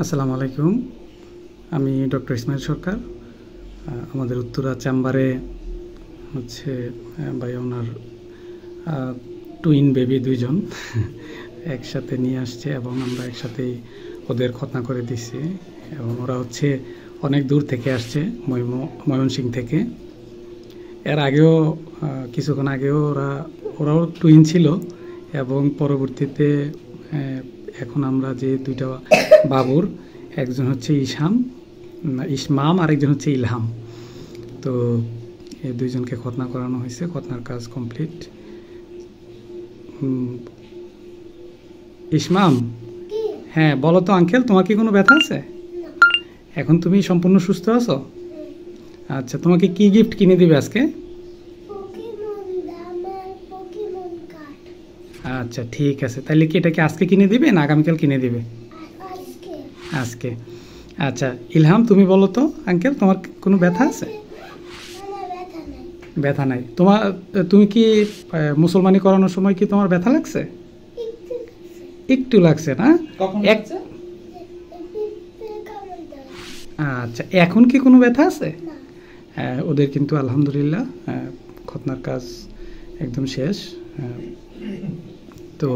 আসসালামু আলাইকুম। আমি ডক্টর ইসমাইল সরকার। আমাদের উত্তরা চেম্বারে হচ্ছে ভাই ওনার টুইন বেবি দুইজন একসাথে নিয়ে আসছে এবং আমরা একসাথেই ওদের খতনা করে দিচ্ছি। এবং ওরা হচ্ছে অনেক দূর থেকে আসছে, ময়মনসিংহ থেকে। এর আগেও কিছুক্ষণ আগেও ওরাও টুইন ছিল এবং পরবর্তীতে এখন আমরা যে দুইটা বাবুর, একজন হচ্ছে ইসমাম আর একজন হচ্ছে ইলহাম, তো এই দুইজনকে খতনা করানো হয়েছে। খতনার কাজ কমপ্লিট। ইসমাম, হ্যাঁ বলো তো আঙ্কেল, তোমার কি কোনো ব্যথা আছে? এখন তুমি সম্পূর্ণ সুস্থ আছো? আচ্ছা, তোমাকে কি গিফট কিনে দিবে আজকে? আচ্ছা ঠিক আছে, তাহলে কি এটাকে আজকে কিনে দিবে না আগামীকাল কিনে দিবে? আজকে। আচ্ছা ইলহাম, তুমি বলো তো আঙ্কেল, তোমার কোনো ব্যথা আছে? ব্যথা নাই। তুমি কি মুসলমানি করানোর সময় কি তোমার ব্যথা লাগছে? একটু লাগছে না? আচ্ছা, এখন কি কোনো ব্যথা আছে? ওদের কিন্তু আলহামদুলিল্লাহ খতনার কাজ একদম শেষ। তো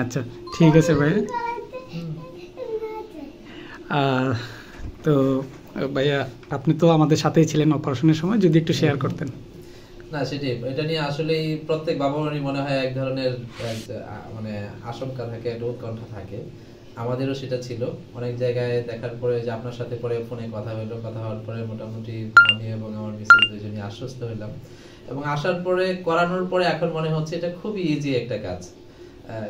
আচ্ছা ঠিক আছে ভাই। তো ভাইয়া, আপনি তো আমাদের সাথেই ছিলেন অপারেশনের সময়, যদি একটু শেয়ার করতেন। না, সেটাই, এটা নিয়ে আসলেই প্রত্যেক বাবা মারই মনে হয় এক ধরনের মানে আশঙ্কা থাকে, একটা উৎকণ্ঠা থাকে। আমাদেরও সেটা ছিল। অনেক জায়গায় দেখার পরে যে আপনার সাথে পরে ফোনে কথা হলো, কথা হওয়ার পরে মোটামুটি আমি এবং আমার মিসেস দুজনই আশ্বস্ত হইলাম এবং আসার পরে করানোর পরে এখন মনে হচ্ছে এটা খুবই ইজি একটা কাজ,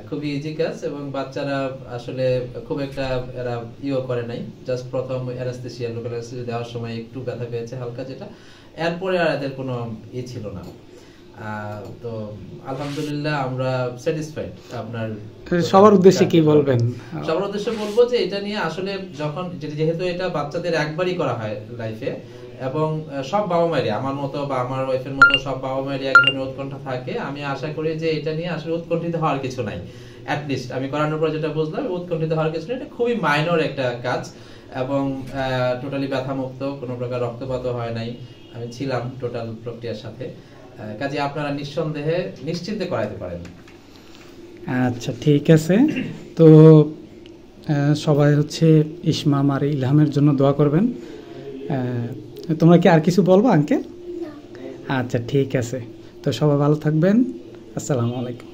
খুবই ইজি কাজ। এবং বাচ্চারা আসলে খুব একটা এরা করে নাই। জাস্ট প্রথম অ্যানাস্থেসিয়া, লোকাল অ্যানাস্থেসিয়া দেওয়ার সময় একটু ব্যথা পেয়েছে হালকা, যেটা এরপরে আর এদের কোনো ছিল না। তো আলহামদুলিল্লাহ আমরা স্যাটিসফাইড। আপনার সবার উদ্দেশ্যে কি বলবেন? সবার উদ্দেশ্যে বলবো যে এটা নিয়ে আসলে যখন যেহেতু এটা বাচ্চাদের একবারই করা হয় লাইফে, এবং সব বাবা মায়েরই, আমার মতো বা আমার ওয়াইফের মতো সব বাবা মায়েরই এক ধরনের উৎকণ্ঠা থাকে। আমি আশা করি যে এটা নিয়ে আসলে উৎকণ্ঠিত হওয়ার কিছু নাই। অ্যাটলিস্ট আমি করানোর পর যেটা বুঝলাম, উৎকণ্ঠিত হওয়ার কিছু নেই। এটা খুবই মাইনর একটা কাজ এবং টোটালি ব্যথামুক্ত, কোনো প্রকার রক্তপাতও হয় নাই। আমি ছিলাম টোটাল প্রক্রিয়ার সাথে। কাজে আপনারা নিঃসন্দেহে নিশ্চিন্তে করাইতে পারেন। আচ্ছা ঠিক আছে। তো সবাই হচ্ছে ইসমাম আর ইলহামের জন্য দোয়া করবেন। তোমরা কি আর কিছু বলবো আঙ্কেল? আচ্ছা ঠিক আছে, তো সবাই ভালো থাকবেন। আসসালামু আলাইকুম।